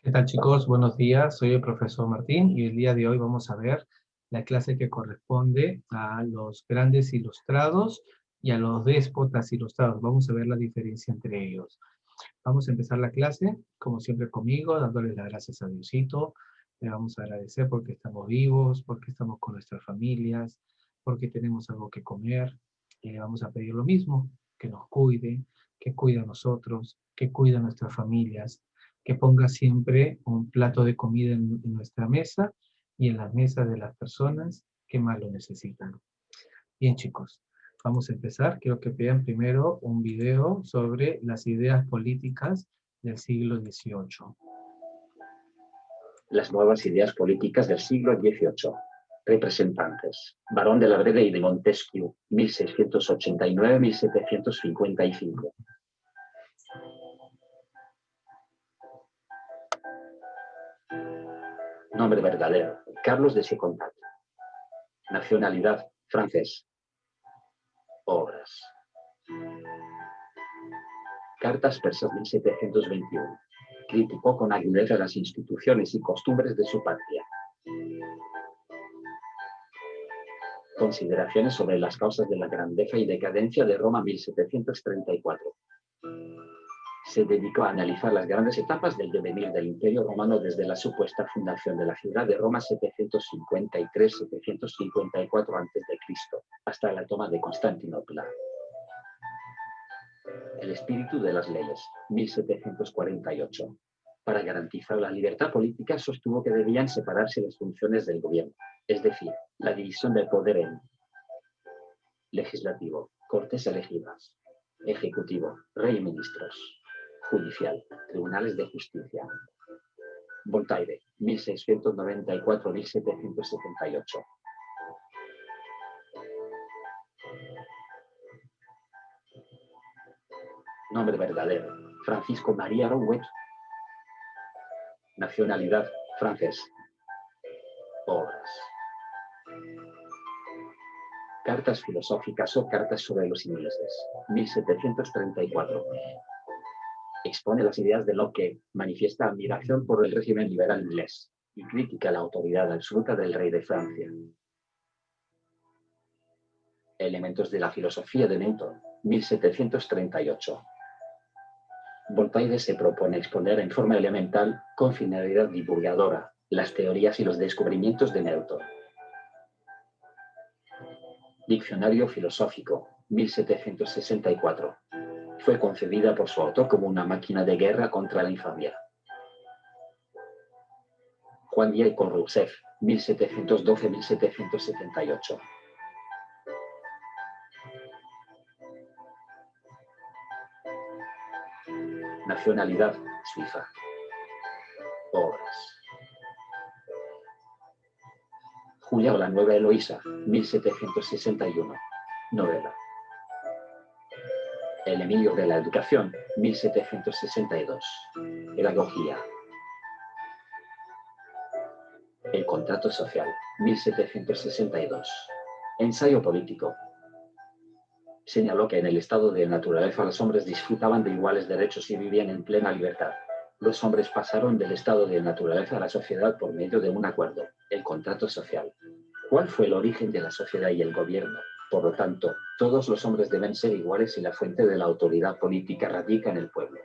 ¿Qué tal, chicos? Buenos días, soy el profesor Martín y el día de hoy vamos a ver la clase que corresponde a los grandes ilustrados y a los déspotas ilustrados. Vamos a ver la diferencia entre ellos. Vamos a empezar la clase, como siempre conmigo, dándoles las gracias a Diosito. Le vamos a agradecer porque estamos vivos, porque estamos con nuestras familias, porque tenemos algo que comer. Y le vamos a pedir lo mismo, que nos cuide, que cuide a nosotros, que cuide a nuestras familias, que ponga siempre un plato de comida en nuestra mesa y en las mesas de las personas que más lo necesitan. Bien, chicos, vamos a empezar. Quiero que vean primero un video sobre las ideas políticas del siglo XVIII. Las nuevas ideas políticas del siglo XVIII. Representantes. Barón de la Brede y de Montesquieu, 1689-1755. Nombre verdadero. Carlos de Secondat. Nacionalidad. Francés. Obras. Cartas persas 1721. Criticó con agudeza las instituciones y costumbres de su patria. Consideraciones sobre las causas de la grandeza y decadencia de Roma 1734. Se dedicó a analizar las grandes etapas del devenir del Imperio Romano desde la supuesta fundación de la ciudad de Roma 753-754 a.C. hasta la toma de Constantinopla. El espíritu de las leyes, 1748. Para garantizar la libertad política sostuvo que debían separarse las funciones del gobierno, es decir, la división del poder en legislativo, cortes elegidas, ejecutivo, rey y ministros, judicial, tribunales de justicia. Voltaire, 1694-1778. Nombre verdadero, Francisco María Rouet. Nacionalidad, francés. Obras. Cartas filosóficas o cartas sobre los ingleses, 1734. Expone las ideas de Locke, manifiesta admiración por el régimen liberal inglés y critica la autoridad absoluta del rey de Francia. Elementos de la filosofía de Newton, 1738. Voltaire se propone exponer en forma elemental, con finalidad divulgadora, las teorías y los descubrimientos de Newton. Diccionario filosófico, 1764. Fue concebida por su autor como una máquina de guerra contra la infamia. Juan Diego Rousseff, 1712-1778. Nacionalidad, Suiza. Obras. Julia o la Nueva Eloísa, 1761. Novela. El Emilio de la Educación, 1762. Pedagogía. El Contrato Social, 1762. Ensayo político. Señaló que en el estado de naturaleza los hombres disfrutaban de iguales derechos y vivían en plena libertad. Los hombres pasaron del estado de naturaleza a la sociedad por medio de un acuerdo, el contrato social. ¿Cuál fue el origen de la sociedad y el gobierno? Por lo tanto, todos los hombres deben ser iguales y la fuente de la autoridad política radica en el pueblo.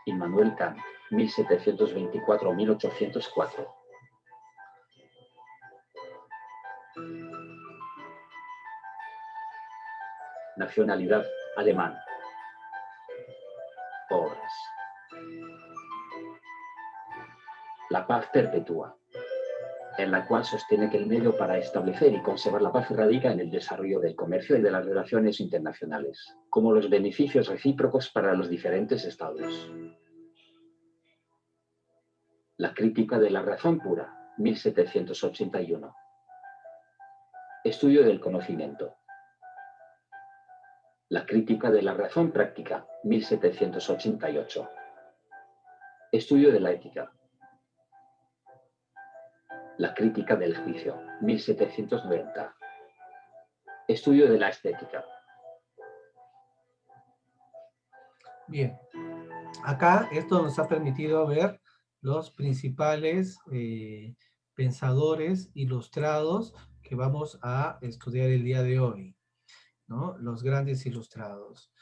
Immanuel Kant, 1724-1804. Nacionalidad, alemán. Obras. La paz perpetua, en la cual sostiene que el medio para establecer y conservar la paz radica en el desarrollo del comercio y de las relaciones internacionales, como los beneficios recíprocos para los diferentes estados. La crítica de la razón pura, 1781. Estudio del conocimiento. La crítica de la razón práctica, 1788. Estudio de la ética. La crítica del juicio, 1790. Estudio de la estética. Bien, Acá esto nos ha permitido ver los principales pensadores ilustrados que vamos a estudiar el día de hoy, ¿no? Los grandes ilustrados.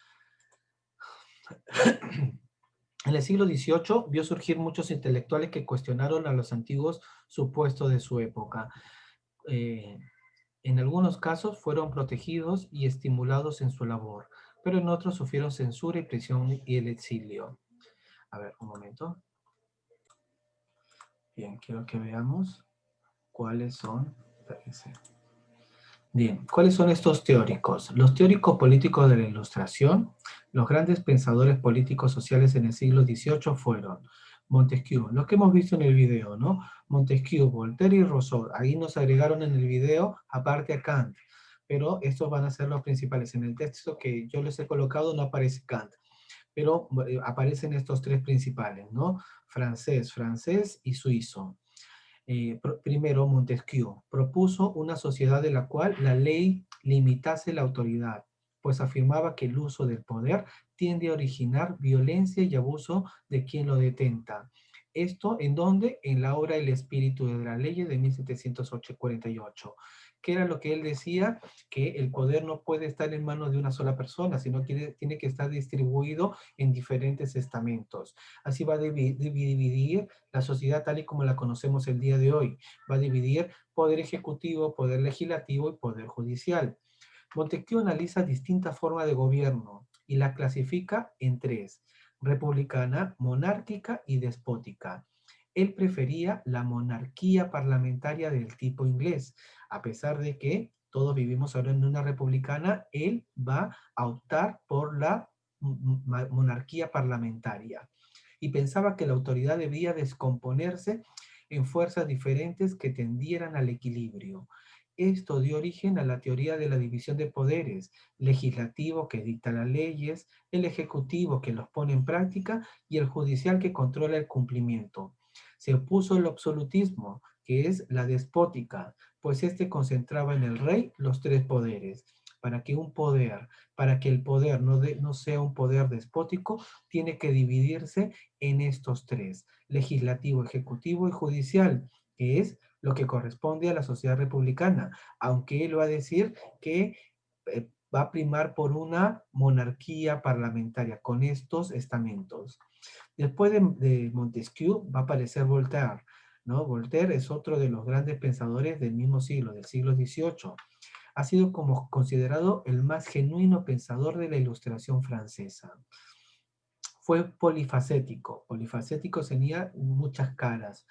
En el siglo XVIII vio surgir muchos intelectuales que cuestionaron a los antiguos supuestos de su época. Eh, en algunos casos fueron protegidos y estimulados en su labor, pero en otros sufrieron censura y prisión y el exilio. A ver, un momento. Bien, quiero que veamos cuáles son. Espérense. Bien, ¿cuáles son estos teóricos? Los teóricos políticos de la Ilustración, los grandes pensadores políticos sociales en el siglo XVIII fueron Montesquieu, los que hemos visto en el video, ¿no? Montesquieu, Voltaire y Rousseau. Ahí nos agregaron en el video, aparte a Kant, pero estos van a ser los principales. En el texto que yo les he colocado no aparece Kant, pero aparecen estos tres principales, ¿no? Francés y suizo. Primero, Montesquieu propuso una sociedad de la cual la ley limitase la autoridad, pues afirmaba que el uso del poder tiende a originar violencia y abuso de quien lo detenta. Esto en donde? En la obra El espíritu de la ley de 1748, que era lo que él decía, que el poder no puede estar en manos de una sola persona, sino que tiene que estar distribuido en diferentes estamentos. Así va a dividir la sociedad tal y como la conocemos el día de hoy. Va a dividir poder ejecutivo, poder legislativo y poder judicial. Montesquieu analiza distintas formas de gobierno y las clasifica en tres: republicana, monárquica y despótica. Él prefería la monarquía parlamentaria del tipo inglés, a pesar de que todos vivimos ahora en una republicana. Él va a optar por la monarquía parlamentaria y pensaba que la autoridad debía descomponerse en fuerzas diferentes que tendieran al equilibrio. Esto dio origen a la teoría de la división de poderes: legislativo que dicta las leyes, el ejecutivo que los pone en práctica y el judicial que controla el cumplimiento. Se opuso al absolutismo, que es la despótica, pues este concentraba en el rey los tres poderes. Para que el poder no sea un poder despótico, tiene que dividirse en estos tres: legislativo, ejecutivo y judicial, que es lo que corresponde a la sociedad republicana, aunque él va a decir que va a primar por una monarquía parlamentaria con estos estamentos. Después de Montesquieu va a aparecer Voltaire, ¿no? Voltaire es otro de los grandes pensadores del mismo siglo, del siglo XVIII. Ha sido como considerado el más genuino pensador de la Ilustración francesa. Fue polifacético. Polifacético tenía muchas caras,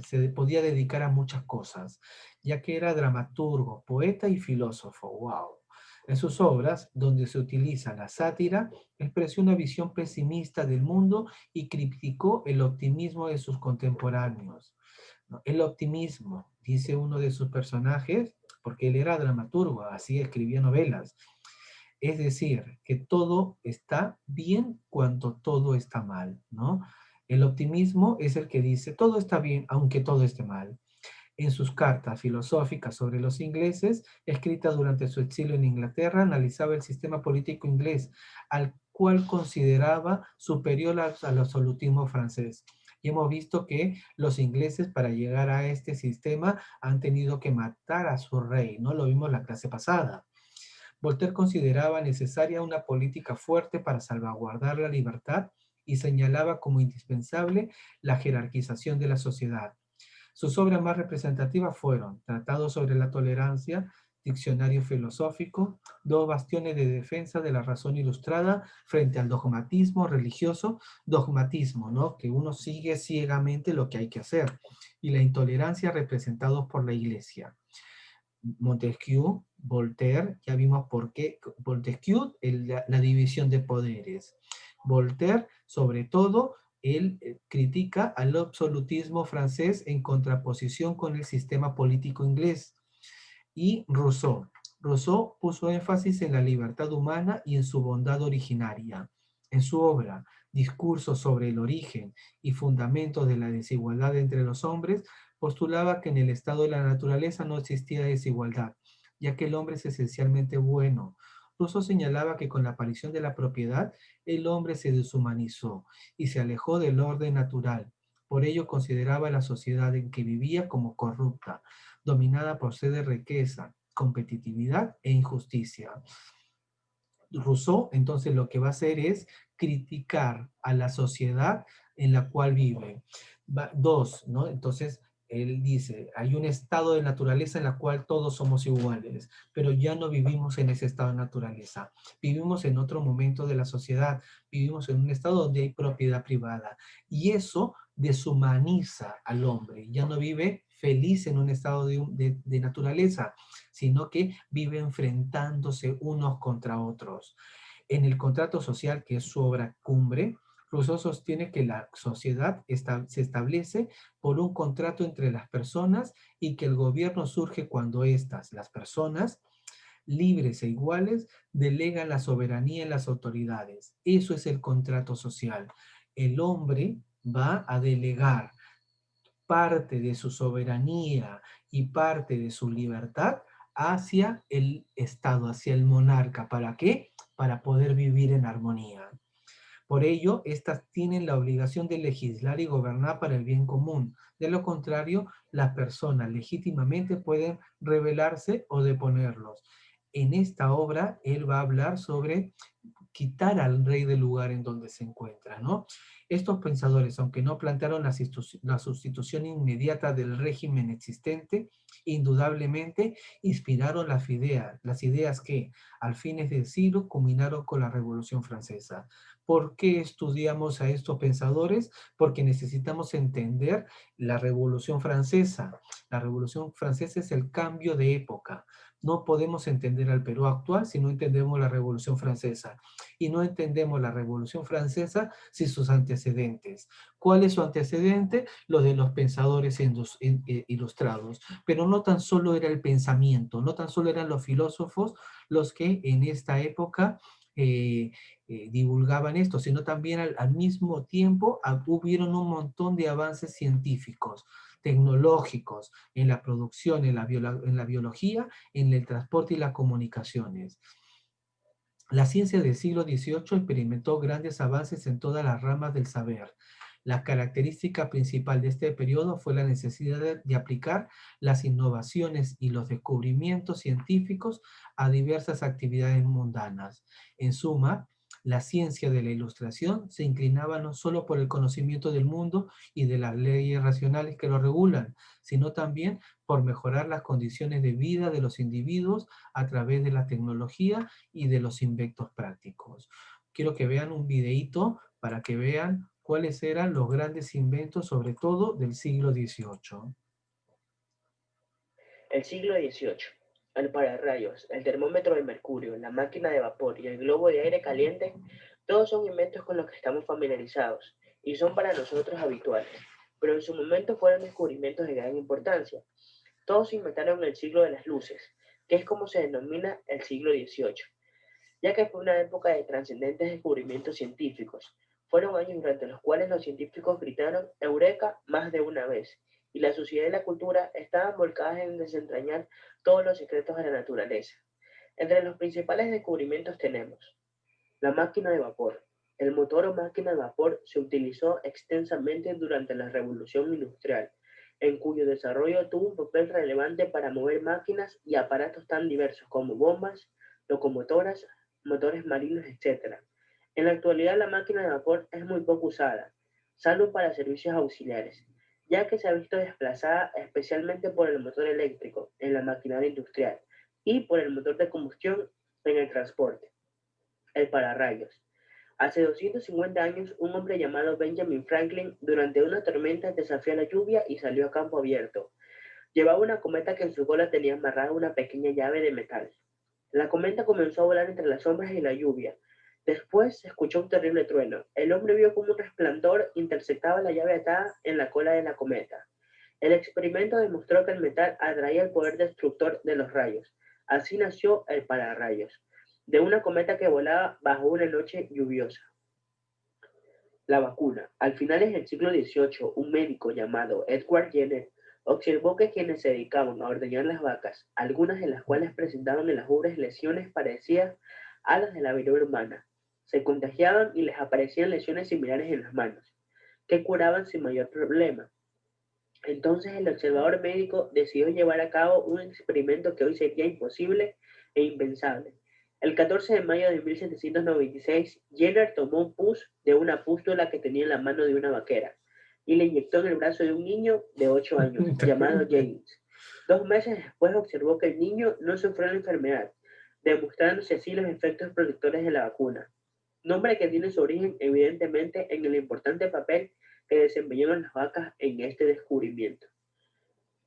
se podía dedicar a muchas cosas, ya que era dramaturgo, poeta y filósofo. ¡Wow! En sus obras, donde se utiliza la sátira, expresó una visión pesimista del mundo y criticó el optimismo de sus contemporáneos. ¿No? El optimismo, dice uno de sus personajes, porque él era dramaturgo, así escribía novelas. Es decir, que todo está bien cuando todo está mal, ¿no? El optimismo es el que dice todo está bien aunque todo esté mal. En sus cartas filosóficas sobre los ingleses, escritas durante su exilio en Inglaterra, analizaba el sistema político inglés, al cual consideraba superior al absolutismo francés. Y hemos visto que los ingleses, para llegar a este sistema, han tenido que matar a su rey, ¿no? Lo vimos la clase pasada. Voltaire consideraba necesaria una política fuerte para salvaguardar la libertad y señalaba como indispensable la jerarquización de la sociedad. Sus obras más representativas fueron Tratado sobre la Tolerancia, Diccionario Filosófico, Dos bastiones de defensa de la razón ilustrada frente al dogmatismo religioso, dogmatismo, ¿no? Que uno sigue ciegamente lo que hay que hacer, y la intolerancia representados por la Iglesia. Montesquieu, Voltaire, ya vimos por qué. Montesquieu, la división de poderes. Voltaire, sobre todo, él critica al absolutismo francés en contraposición con el sistema político inglés. Y Rousseau. Rousseau puso énfasis en la libertad humana y en su bondad originaria. En su obra, Discursos sobre el origen y fundamentos de la desigualdad entre los hombres, postulaba que en el estado de la naturaleza no existía desigualdad, ya que el hombre es esencialmente bueno, Rousseau señalaba que con la aparición de la propiedad, el hombre se deshumanizó y se alejó del orden natural. Por ello consideraba la sociedad en que vivía como corrupta, dominada por sed de riqueza, competitividad e injusticia. Rousseau entonces lo que va a hacer es criticar a la sociedad en la cual vive. Dos, ¿no? Entonces, él dice, hay un estado de naturaleza en la cual todos somos iguales, pero ya no vivimos en ese estado de naturaleza. Vivimos en otro momento de la sociedad, vivimos en un estado donde hay propiedad privada. Y eso deshumaniza al hombre. Ya no vive feliz en un estado de naturaleza, sino que vive enfrentándose unos contra otros. En el contrato social, que es su obra cumbre, Rousseau sostiene que la sociedad se establece por un contrato entre las personas y que el gobierno surge cuando estas, las personas, libres e iguales, delegan la soberanía en las autoridades. Eso es el contrato social. El hombre va a delegar parte de su soberanía y parte de su libertad hacia el Estado, hacia el monarca. ¿Para qué? Para poder vivir en armonía. Por ello, estas tienen la obligación de legislar y gobernar para el bien común. De lo contrario, las personas legítimamente pueden rebelarse o deponerlos. En esta obra, él va a hablar sobre quitar al rey del lugar en donde se encuentra, ¿no? Estos pensadores, aunque no plantearon la sustitución inmediata del régimen existente, indudablemente inspiraron las ideas que, al fines del siglo, culminaron con la Revolución Francesa. ¿Por qué estudiamos a estos pensadores? Porque necesitamos entender la Revolución Francesa. La Revolución Francesa es el cambio de época. No podemos entender al Perú actual si no entendemos la Revolución Francesa. Y no entendemos la Revolución Francesa sin sus antecedentes. ¿Cuál es su antecedente? Lo de los pensadores ilustrados. Pero no tan solo era el pensamiento, no tan solo eran los filósofos los que en esta época divulgaban esto, sino también al mismo tiempo hubieron un montón de avances científicos, tecnológicos, en la producción, en la biología, en el transporte y las comunicaciones. La ciencia del siglo XVIII experimentó grandes avances en todas las ramas del saber. La característica principal de este periodo fue la necesidad de aplicar las innovaciones y los descubrimientos científicos a diversas actividades mundanas. En suma, la ciencia de la Ilustración se inclinaba no solo por el conocimiento del mundo y de las leyes racionales que lo regulan, sino también por mejorar las condiciones de vida de los individuos a través de la tecnología y de los inventos prácticos. Quiero que vean un videíto para que vean cuáles eran los grandes inventos, sobre todo del siglo XVIII. El siglo XVIII. El pararrayos, el termómetro de mercurio, la máquina de vapor y el globo de aire caliente, todos son inventos con los que estamos familiarizados y son para nosotros habituales, pero en su momento fueron descubrimientos de gran importancia. Todos se inventaron en el siglo de las luces, que es como se denomina el siglo XVIII, ya que fue una época de trascendentes descubrimientos científicos. Fueron años durante los cuales los científicos gritaron Eureka más de una vez, y la sociedad y la cultura estaban volcadas en desentrañar todos los secretos de la naturaleza. Entre los principales descubrimientos tenemos la máquina de vapor. El motor o máquina de vapor se utilizó extensamente durante la Revolución Industrial, en cuyo desarrollo tuvo un papel relevante para mover máquinas y aparatos tan diversos como bombas, locomotoras, motores marinos, etc. En la actualidad la máquina de vapor es muy poco usada, salvo para servicios auxiliares, ya que se ha visto desplazada especialmente por el motor eléctrico en la maquinaria industrial y por el motor de combustión en el transporte. El pararrayos. Hace 250 años, un hombre llamado Benjamin Franklin, durante una tormenta, desafió la lluvia y salió a campo abierto. Llevaba una cometa que en su cola tenía amarrada una pequeña llave de metal. La cometa comenzó a volar entre las sombras y la lluvia. Después se escuchó un terrible trueno. El hombre vio como un resplandor interceptaba la llave atada en la cola de la cometa. El experimento demostró que el metal atraía el poder destructor de los rayos. Así nació el pararrayos, de una cometa que volaba bajo una noche lluviosa. La vacuna. Al finales del siglo XVIII, un médico llamado Edward Jenner observó que quienes se dedicaban a ordeñar las vacas, algunas de las cuales presentaban en las ubres lesiones parecidas a las de la viruela humana. Se contagiaban y les aparecían lesiones similares en las manos, que curaban sin mayor problema. Entonces el observador médico decidió llevar a cabo un experimento que hoy sería imposible e impensable. El 14 de mayo de 1796, Jenner tomó un pus de una pústula que tenía en la mano de una vaquera y le inyectó en el brazo de un niño de 8 años, llamado James. 2 meses después observó que el niño no sufrió la enfermedad, demostrándose así los efectos protectores de la vacuna. Nombre que tiene su origen evidentemente en el importante papel que desempeñaron las vacas en este descubrimiento.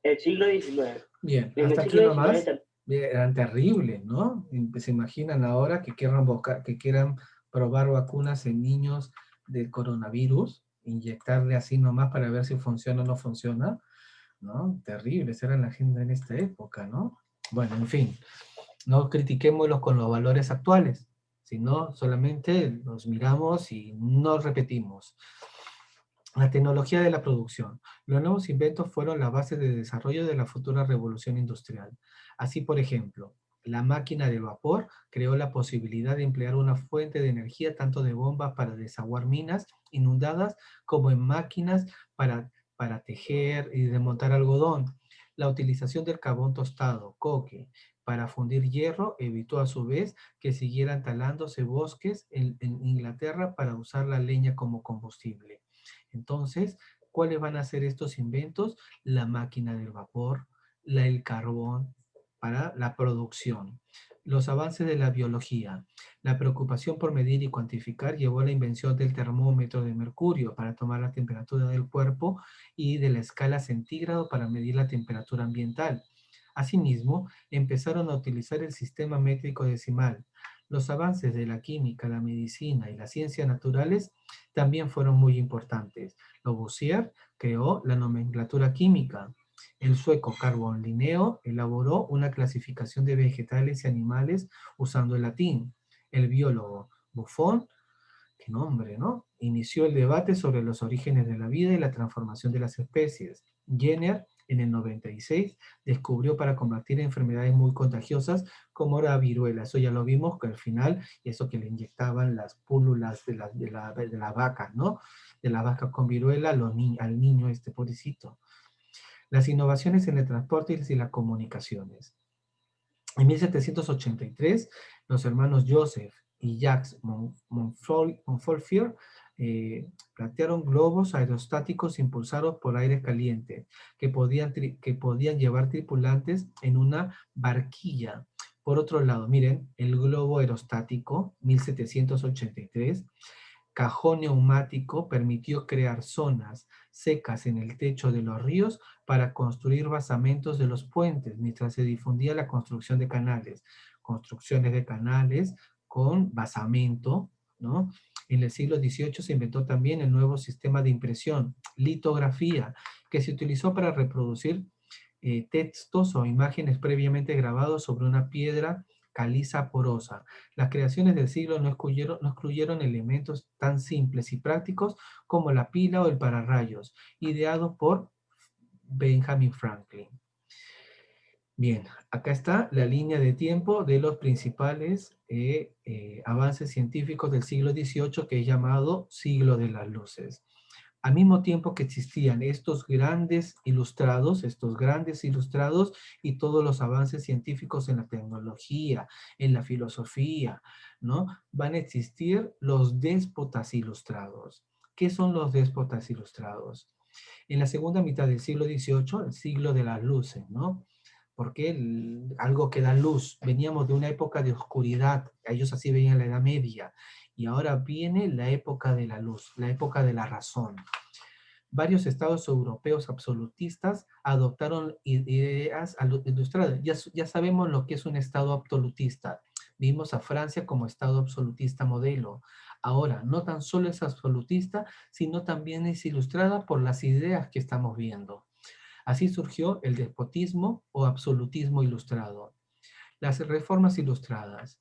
El siglo XIX. Bien, En el hasta aquí siglo nomás. XIX Eran terribles, ¿no? Se imaginan ahora que que quieran probar vacunas en niños del coronavirus, inyectarle así nomás para ver si funciona o no funciona, ¿no? Terribles eran la gente en esta época, ¿no? Bueno, en fin, no critiquémoslos con los valores actuales, sino solamente los miramos y no repetimos. La tecnología de la producción. Los nuevos inventos fueron la base de desarrollo de la futura revolución industrial. Así, por ejemplo, la máquina de vapor creó la posibilidad de emplear una fuente de energía tanto de bombas para desaguar minas inundadas como en máquinas para tejer y desmontar algodón. La utilización del carbón tostado, coque, para fundir hierro evitó a su vez que siguieran talándose bosques en Inglaterra para usar la leña como combustible. Entonces, ¿cuáles van a ser estos inventos? La máquina del vapor, el carbón para la producción. Los avances de la biología. La preocupación por medir y cuantificar llevó a la invención del termómetro de mercurio para tomar la temperatura del cuerpo y de la escala centígrado para medir la temperatura ambiental. Asimismo, empezaron a utilizar el sistema métrico decimal. Los avances de la química, la medicina y las ciencias naturales también fueron muy importantes. Lavoisier creó la nomenclatura química. El sueco Carbon Linneo elaboró una clasificación de vegetales y animales usando el latín. El biólogo Buffon, qué nombre, ¿no? Inició el debate sobre los orígenes de la vida y la transformación de las especies. Jenner, en el 96, descubrió para combatir enfermedades muy contagiosas como la viruela. Eso ya lo vimos, que al final, eso que le inyectaban las púlulas de las vacas, ¿no? De las vacas con viruela al niño este pobrecito. Las innovaciones en el transporte y las comunicaciones. En 1783, los hermanos Joseph y Jacques Montgolfier plantearon globos aerostáticos impulsados por aire caliente que podían llevar tripulantes en una barquilla. Por otro lado, miren, el globo aerostático, 1783, cajón neumático permitió crear zonas secas en el techo de los ríos para construir basamentos de los puentes, mientras se difundía la construcción de canales. Construcciones de canales con basamento, ¿no? En el siglo XVIII se inventó también el nuevo sistema de impresión, litografía, que se utilizó para reproducir textos o imágenes previamente grabados sobre una piedra caliza porosa. Las creaciones del siglo no excluyeron elementos tan simples y prácticos como la pila o el pararrayos, ideados por Benjamin Franklin. Bien, acá está la línea de tiempo de los principales avances científicos del siglo XVIII, que es llamado siglo de las luces. Al mismo tiempo que existían estos grandes ilustrados y todos los avances científicos en la tecnología, en la filosofía, ¿no? Van a existir los déspotas ilustrados. ¿Qué son los déspotas ilustrados? En la segunda mitad del siglo XVIII, el siglo de las luces, ¿no? Porque algo que da luz. Veníamos de una época de oscuridad, ellos así veían la Edad Media, y ahora viene la época de la luz, la época de la razón. Varios estados europeos absolutistas adoptaron ideas ilustradas. Ya sabemos lo que es un estado absolutista. Vimos a Francia como estado absolutista modelo. Ahora, no tan solo es absolutista, sino también es ilustrada por las ideas que estamos viendo. Así surgió el despotismo o absolutismo ilustrado. Las reformas ilustradas.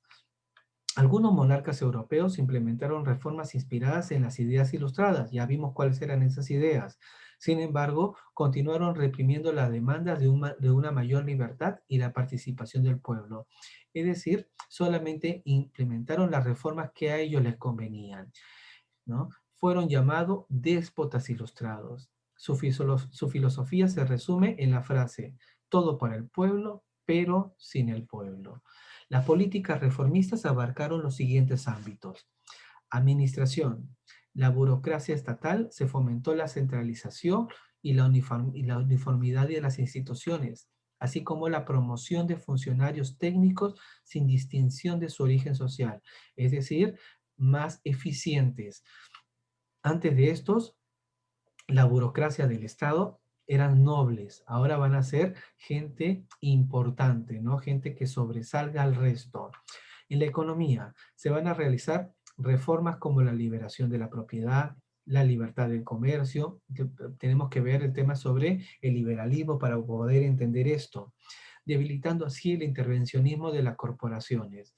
Algunos monarcas europeos implementaron reformas inspiradas en las ideas ilustradas. Ya vimos cuáles eran esas ideas. Sin embargo, continuaron reprimiendo las demandas de una mayor libertad y la participación del pueblo. Es decir, solamente implementaron las reformas que a ellos les convenían, ¿no? Fueron llamados déspotas ilustrados. Su filosofía se resume en la frase, todo para el pueblo, pero sin el pueblo. Las políticas reformistas abarcaron los siguientes ámbitos. Administración. La burocracia estatal se fomentó la centralización y la uniformidad de las instituciones, así como la promoción de funcionarios técnicos sin distinción de su origen social, es decir, más eficientes. Antes de estos, la burocracia del Estado eran nobles, ahora van a ser gente importante, ¿no? Gente que sobresalga al resto. En la economía se van a realizar reformas como la liberación de la propiedad, la libertad del comercio. Tenemos que ver el tema sobre el liberalismo para poder entender esto, debilitando así el intervencionismo de las corporaciones.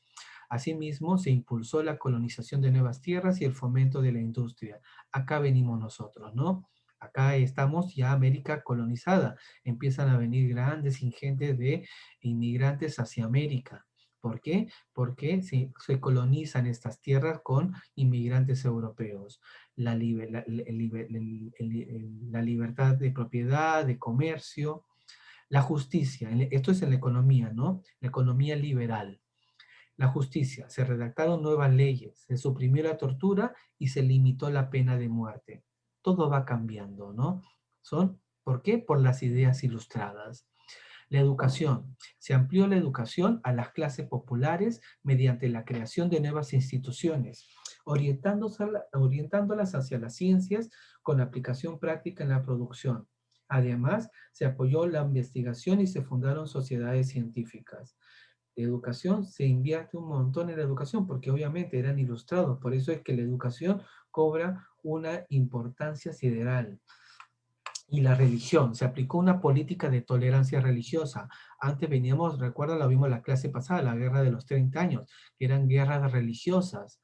Asimismo, se impulsó la colonización de nuevas tierras y el fomento de la industria. Acá venimos nosotros, ¿no? Acá estamos ya América colonizada. Empiezan a venir grandes ingentes de inmigrantes hacia América. ¿Por qué? Porque se colonizan estas tierras con inmigrantes europeos. La libertad de propiedad, de comercio, la justicia. Esto es en la economía, ¿no? La economía liberal. La justicia. Se redactaron nuevas leyes, se suprimió la tortura y se limitó la pena de muerte. Todo va cambiando, ¿no? ¿Por qué? Por las ideas ilustradas. La educación. Se amplió la educación a las clases populares mediante la creación de nuevas instituciones, orientándolas hacia las ciencias con aplicación práctica en la producción. Además, se apoyó la investigación y se fundaron sociedades científicas. De educación se invierte un montón en la educación porque obviamente eran ilustrados, por eso es que la educación cobra una importancia sideral. Y la religión, se aplicó una política de tolerancia religiosa. Antes veníamos, recuerda, lo vimos en la clase pasada, la guerra de los 30 años, que eran guerras religiosas.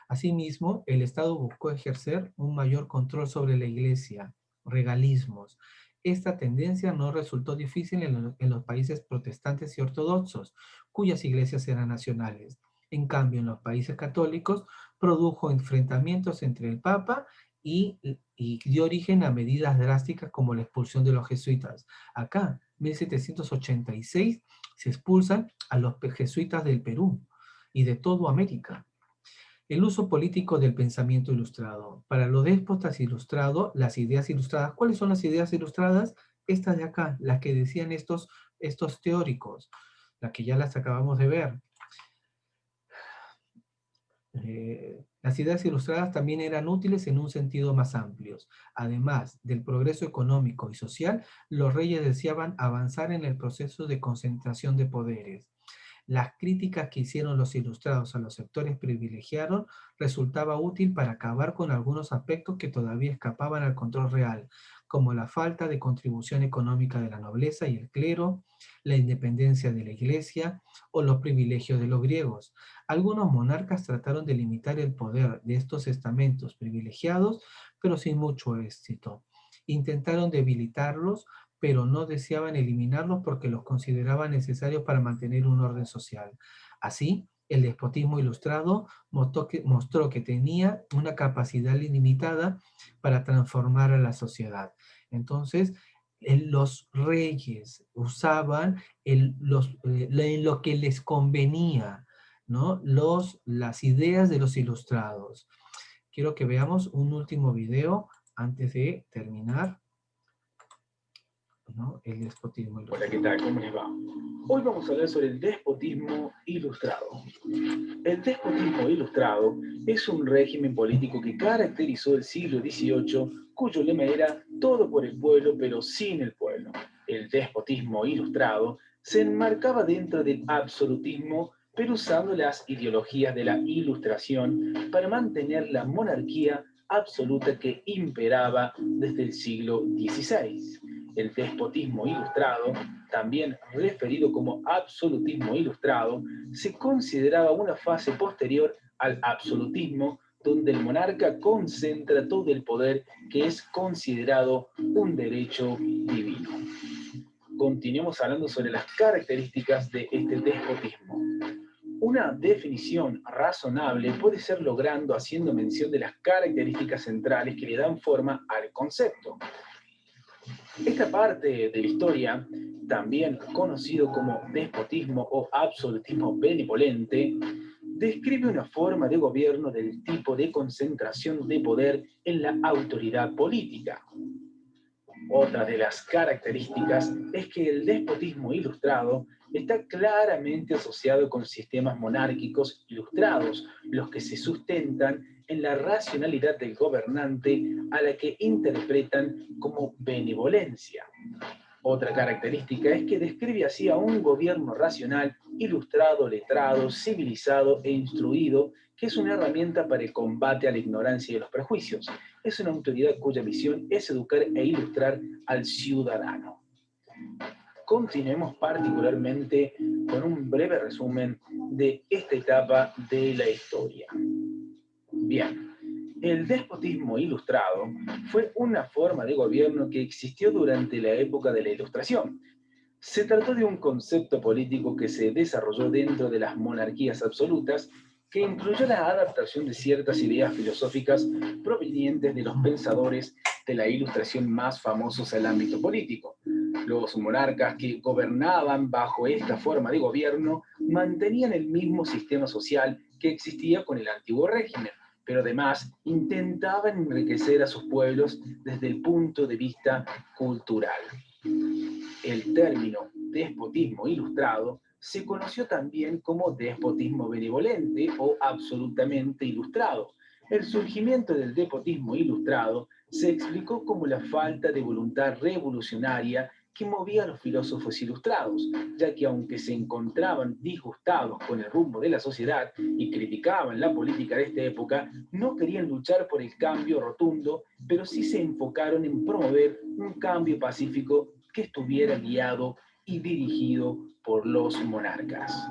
Asimismo, el Estado buscó ejercer un mayor control sobre la iglesia, regalismos. Esta tendencia no resultó difícil en los países protestantes y ortodoxos, cuyas iglesias eran nacionales. En cambio, en los países católicos, produjo enfrentamientos entre el Papa y dio origen a medidas drásticas como la expulsión de los jesuitas. Acá, 1786, se expulsan a los jesuitas del Perú y de toda América. El uso político del pensamiento ilustrado. Para los déspotas ilustrados, las ideas ilustradas. ¿Cuáles son las ideas ilustradas? Estas de acá, las que decían estos teóricos, las que ya las acabamos de ver. Las ideas ilustradas también eran útiles en un sentido más amplio. Además del progreso económico y social, los reyes deseaban avanzar en el proceso de concentración de poderes. Las críticas que hicieron los ilustrados a los sectores privilegiados resultaba útil para acabar con algunos aspectos que todavía escapaban al control real, como la falta de contribución económica de la nobleza y el clero, la independencia de la iglesia o los privilegios de los griegos. Algunos monarcas trataron de limitar el poder de estos estamentos privilegiados, pero sin mucho éxito. Intentaron debilitarlos, pero no deseaban eliminarlos porque los consideraban necesarios para mantener un orden social. Así, el despotismo ilustrado mostró que tenía una capacidad ilimitada para transformar a la sociedad. Entonces, los reyes usaban en lo que les convenía, ¿no? Las ideas de los ilustrados. Quiero que veamos un último video antes de terminar, ¿no? El despotismo ilustrado. Hola, ¿qué tal? ¿Cómo les va? Hoy vamos a hablar sobre el despotismo ilustrado. El despotismo ilustrado es un régimen político que caracterizó el siglo XVIII, cuyo lema era todo por el pueblo, pero sin el pueblo. El despotismo ilustrado se enmarcaba dentro del absolutismo, pero usando las ideologías de la Ilustración para mantener la monarquía absoluta que imperaba desde el siglo XVI. El despotismo ilustrado, también referido como absolutismo ilustrado, se consideraba una fase posterior al absolutismo, donde el monarca concentra todo el poder que es considerado un derecho divino. Continuemos hablando sobre las características de este despotismo. Una definición razonable puede ser logrando haciendo mención de las características centrales que le dan forma al concepto. Esta parte de la historia, también conocido como despotismo o absolutismo benevolente, describe una forma de gobierno del tipo de concentración de poder en la autoridad política. Otra de las características es que el despotismo ilustrado está claramente asociado con sistemas monárquicos ilustrados, los que se sustentan en la racionalidad del gobernante a la que interpretan como benevolencia. Otra característica es que describe así a un gobierno racional, ilustrado, letrado, civilizado e instruido, que es una herramienta para el combate a la ignorancia y los prejuicios. Es una autoridad cuya misión es educar e ilustrar al ciudadano. Continuemos particularmente con un breve resumen de esta etapa de la historia. Bien. El despotismo ilustrado fue una forma de gobierno que existió durante la época de la Ilustración. Se trató de un concepto político que se desarrolló dentro de las monarquías absolutas, que incluyó la adaptación de ciertas ideas filosóficas provenientes de los pensadores de la Ilustración más famosos al ámbito político. Los monarcas que gobernaban bajo esta forma de gobierno mantenían el mismo sistema social que existía con el antiguo régimen, pero además intentaban enriquecer a sus pueblos desde el punto de vista cultural. El término despotismo ilustrado se conoció también como despotismo benevolente o absolutamente ilustrado. El surgimiento del despotismo ilustrado se explicó como la falta de voluntad revolucionaria que movía a los filósofos ilustrados, ya que aunque se encontraban disgustados con el rumbo de la sociedad y criticaban la política de esta época, no querían luchar por el cambio rotundo, pero sí se enfocaron en promover un cambio pacífico que estuviera guiado y dirigido por los monarcas.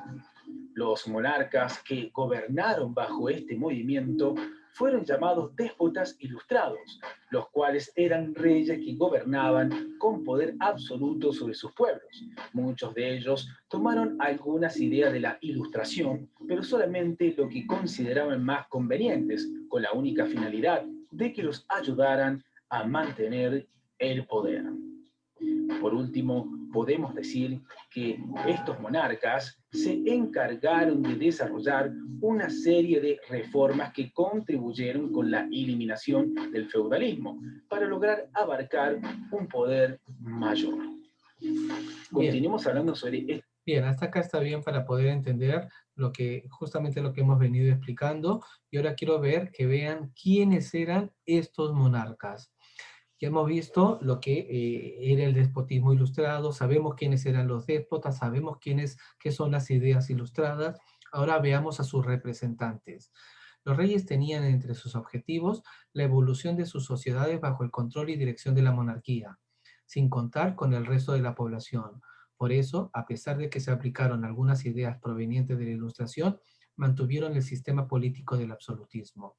Los monarcas que gobernaron bajo este movimiento fueron llamados déspotas ilustrados, los cuales eran reyes que gobernaban con poder absoluto sobre sus pueblos. Muchos de ellos tomaron algunas ideas de la Ilustración, pero solamente lo que consideraban más convenientes, con la única finalidad de que los ayudaran a mantener el poder. Por último, podemos decir que estos monarcas se encargaron de desarrollar una serie de reformas que contribuyeron con la eliminación del feudalismo para lograr abarcar un poder mayor. Continuemos hablando sobre esto. Bien, hasta acá está bien para poder entender justamente lo que hemos venido explicando. Y ahora quiero que vean quiénes eran estos monarcas. Ya hemos visto lo que era el despotismo ilustrado, sabemos quiénes eran los déspotas, sabemos qué son las ideas ilustradas. Ahora veamos a sus representantes. Los reyes tenían entre sus objetivos la evolución de sus sociedades bajo el control y dirección de la monarquía, sin contar con el resto de la población. Por eso, a pesar de que se aplicaron algunas ideas provenientes de la Ilustración, mantuvieron el sistema político del absolutismo.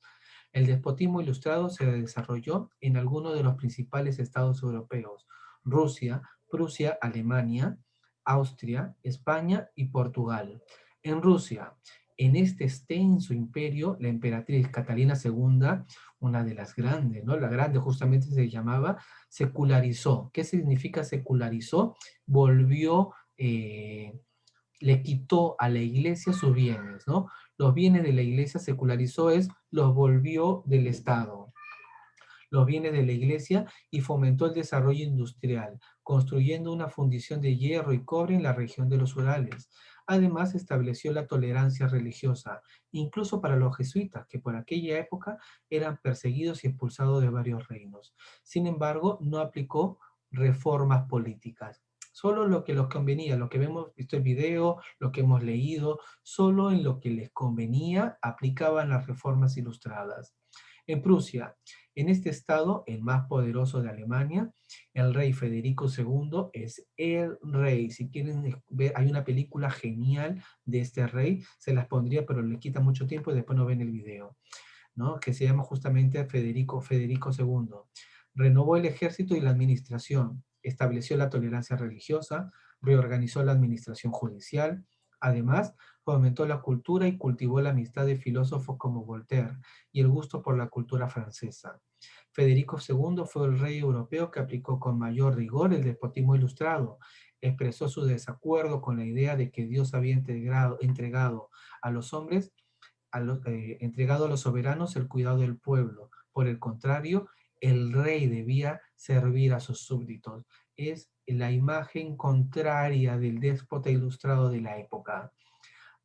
El despotismo ilustrado se desarrolló en algunos de los principales estados europeos: Rusia, Prusia, Alemania, Austria, España y Portugal. En Rusia, en este extenso imperio, la emperatriz Catalina II, una de las grandes, ¿no? La grande justamente se llamaba, secularizó. ¿Qué significa secularizó? Volvió, le quitó a la iglesia sus bienes, ¿no? Los bienes de la iglesia secularizó los volvió del Estado. Los bienes de la iglesia y fomentó el desarrollo industrial, construyendo una fundición de hierro y cobre en la región de los Urales. Además, estableció la tolerancia religiosa, incluso para los jesuitas, que por aquella época eran perseguidos y expulsados de varios reinos. Sin embargo, no aplicó reformas políticas. Solo lo que les convenía, lo que hemos visto en video, lo que hemos leído, solo en lo que les convenía aplicaban las reformas ilustradas. En Prusia, en este estado, el más poderoso de Alemania, el rey Federico II es el rey. Si quieren ver, hay una película genial de este rey, se las pondría, pero le quita mucho tiempo y después no ven el video. ¿no? Que se llama justamente Federico II. Renovó el ejército y la administración, estableció la tolerancia religiosa, reorganizó la administración judicial, además fomentó la cultura y cultivó la amistad de filósofos como Voltaire y el gusto por la cultura francesa. Federico II fue el rey europeo que aplicó con mayor rigor el despotismo ilustrado, expresó su desacuerdo con la idea de que Dios había entregado a los hombres, entregado a los soberanos el cuidado del pueblo. Por el contrario, el rey debía servir a sus súbditos. Es la imagen contraria del déspota ilustrado de la época.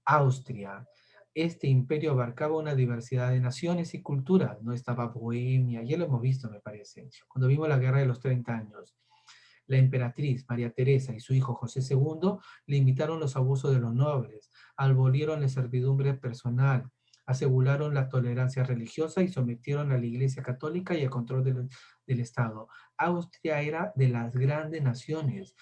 Austria. Este imperio abarcaba una diversidad de naciones y culturas. No estaba Bohemia, ya lo hemos visto, me parece, cuando vimos la Guerra de los 30 años. La emperatriz María Teresa y su hijo José II limitaron los abusos de los nobles, abolieron la servidumbre personal, aseguraron la tolerancia religiosa y sometieron a la Iglesia Católica y el control del Estado. Austria era de las grandes naciones,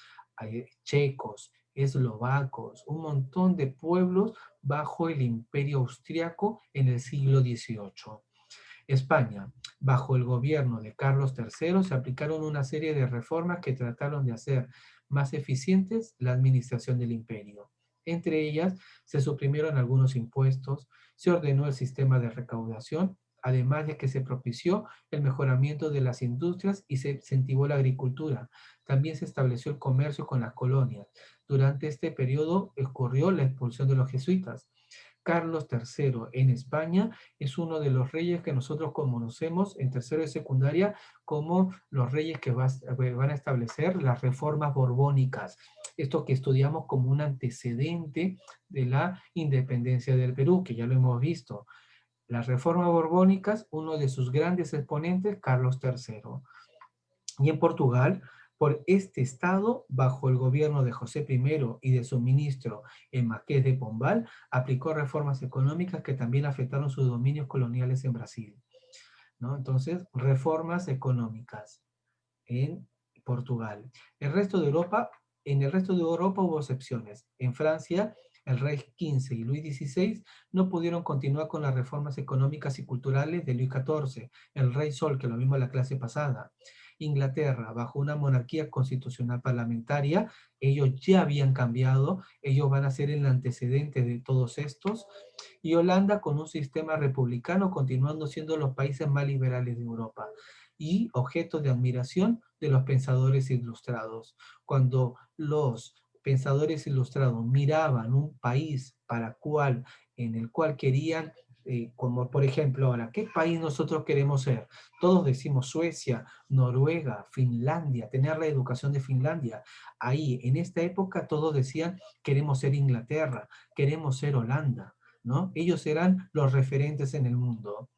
checos, eslovacos, un montón de pueblos bajo el imperio austriaco en el siglo XVIII. España, bajo el gobierno de Carlos III, se aplicaron una serie de reformas que trataron de hacer más eficientes la administración del imperio. Entre ellas, se suprimieron algunos impuestos, se ordenó el sistema de recaudación, además de que se propició el mejoramiento de las industrias y se incentivó la agricultura. También se estableció el comercio con las colonias. Durante este periodo ocurrió la expulsión de los jesuitas. Carlos III en España es uno de los reyes que nosotros conocemos en tercero y secundaria como los reyes que van a establecer las reformas borbónicas. Esto que estudiamos como un antecedente de la independencia del Perú, que ya lo hemos visto. Las reformas borbónicas, uno de sus grandes exponentes, Carlos III. Y en Portugal, por este estado, bajo el gobierno de José I y de su ministro, el Marqués de Pombal, aplicó reformas económicas que también afectaron sus dominios coloniales en Brasil, ¿no? Entonces, reformas económicas en Portugal. En el resto de Europa hubo excepciones. En Francia, el rey XV y Luis XVI no pudieron continuar con las reformas económicas y culturales de Luis XIV, el rey Sol, que lo vimos en la clase pasada. Inglaterra, bajo una monarquía constitucional parlamentaria, ellos ya habían cambiado, ellos van a ser el antecedente de todos estos, y Holanda con un sistema republicano, continuando siendo los países más liberales de Europa, y objeto de admiración de los pensadores ilustrados. Cuando los pensadores ilustrados miraban un país en el cual querían, como por ejemplo ahora, ¿qué país nosotros queremos ser? Todos decimos Suecia, Noruega, Finlandia, tener la educación de Finlandia. Ahí, en esta época, todos decían, queremos ser Inglaterra, queremos ser Holanda, ¿no? Ellos eran los referentes en el mundo.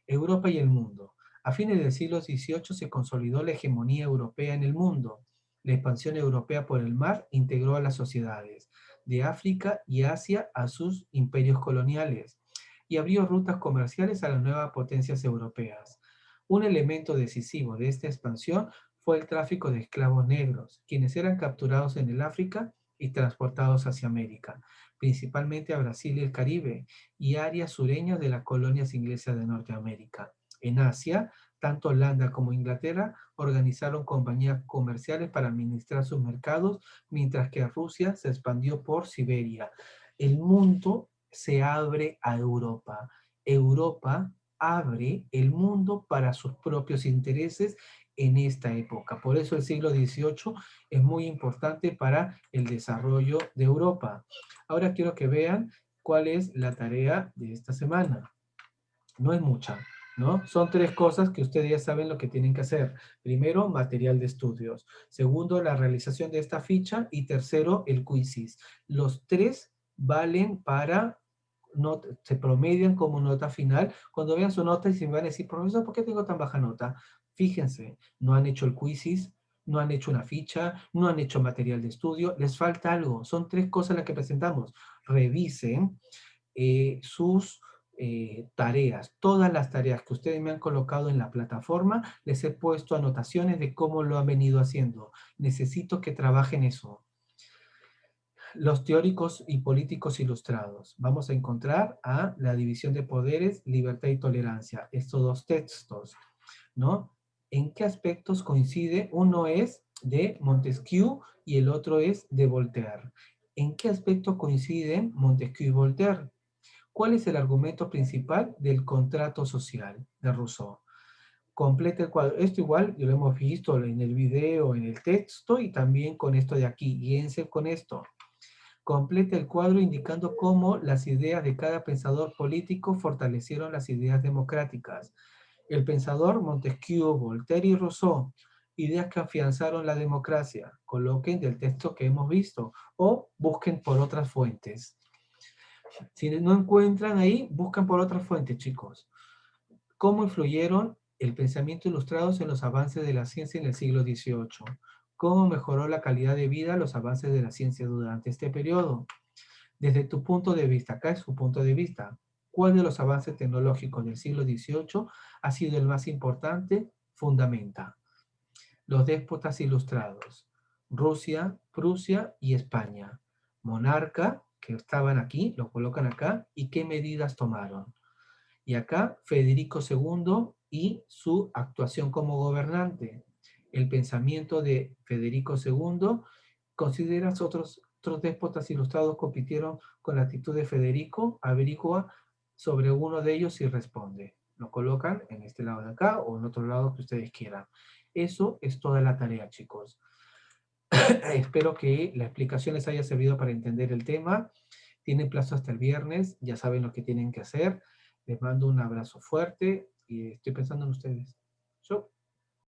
Europa y el mundo. A fines del siglo XVIII se consolidó la hegemonía europea en el mundo. La expansión europea por el mar integró a las sociedades de África y Asia a sus imperios coloniales y abrió rutas comerciales a las nuevas potencias europeas. Un elemento decisivo de esta expansión fue el tráfico de esclavos negros, quienes eran capturados en el África y transportados hacia América, principalmente a Brasil y el Caribe, y áreas sureñas de las colonias inglesas de Norteamérica. En Asia, tanto Holanda como Inglaterra organizaron compañías comerciales para administrar sus mercados, mientras que Rusia se expandió por Siberia. El mundo se abre a Europa. Europa abre el mundo para sus propios intereses en esta época. Por eso el siglo XVIII es muy importante para el desarrollo de Europa. Ahora quiero que vean cuál es la tarea de esta semana. No es mucha, ¿no? Son 3 cosas que ustedes ya saben lo que tienen que hacer. Primero, material de estudios. Segundo, la realización de esta ficha. Y tercero, el quizzes. Los 3 valen para, se promedian como nota final. Cuando vean su nota y se van a decir, profesor, ¿por qué tengo tan baja nota? Fíjense, no han hecho el quizzes, no han hecho una ficha, no han hecho material de estudio, les falta algo. Son 3 cosas las que presentamos. Revisen sus tareas. Todas las tareas que ustedes me han colocado en la plataforma, les he puesto anotaciones de cómo lo han venido haciendo. Necesito que trabajen eso. Los teóricos y políticos ilustrados. Vamos a encontrar a la división de poderes, libertad y tolerancia. Estos dos textos, ¿no? ¿En qué aspectos coincide? Uno es de Montesquieu y el otro es de Voltaire. ¿En qué aspectos coinciden Montesquieu y Voltaire? ¿Cuál es el argumento principal del contrato social de Rousseau? Completa el cuadro. Esto igual lo hemos visto en el video, en el texto y también con esto de aquí. Guíense con esto. Completa el cuadro indicando cómo las ideas de cada pensador político fortalecieron las ideas democráticas. El pensador Montesquieu, Voltaire y Rousseau, ideas que afianzaron la democracia. Coloquen del texto que hemos visto o busquen por otras fuentes. Si no encuentran ahí, buscan por otras fuentes, chicos. ¿Cómo influyeron el pensamiento ilustrados en los avances de la ciencia en el siglo XVIII? ¿Cómo mejoró la calidad de vida los avances de la ciencia durante este periodo? Desde tu punto de vista, acá es su punto de vista, ¿cuál de los avances tecnológicos del siglo XVIII ha sido el más importante? Fundamenta. Los déspotas ilustrados, Rusia, Prusia y España. Monarca, que estaban aquí, lo colocan acá, y qué medidas tomaron. Y acá, Federico II y su actuación como gobernante. El pensamiento de Federico II, ¿consideras otros déspotas ilustrados compitieron con la actitud de Federico? Averigua sobre uno de ellos y responde. Lo colocan en este lado de acá o en otro lado que ustedes quieran. Eso es toda la tarea, chicos. Espero que la explicación les haya servido para entender el tema. Tienen plazo hasta el viernes, ya saben lo que tienen que hacer. Les mando un abrazo fuerte y estoy pensando en ustedes. Chau.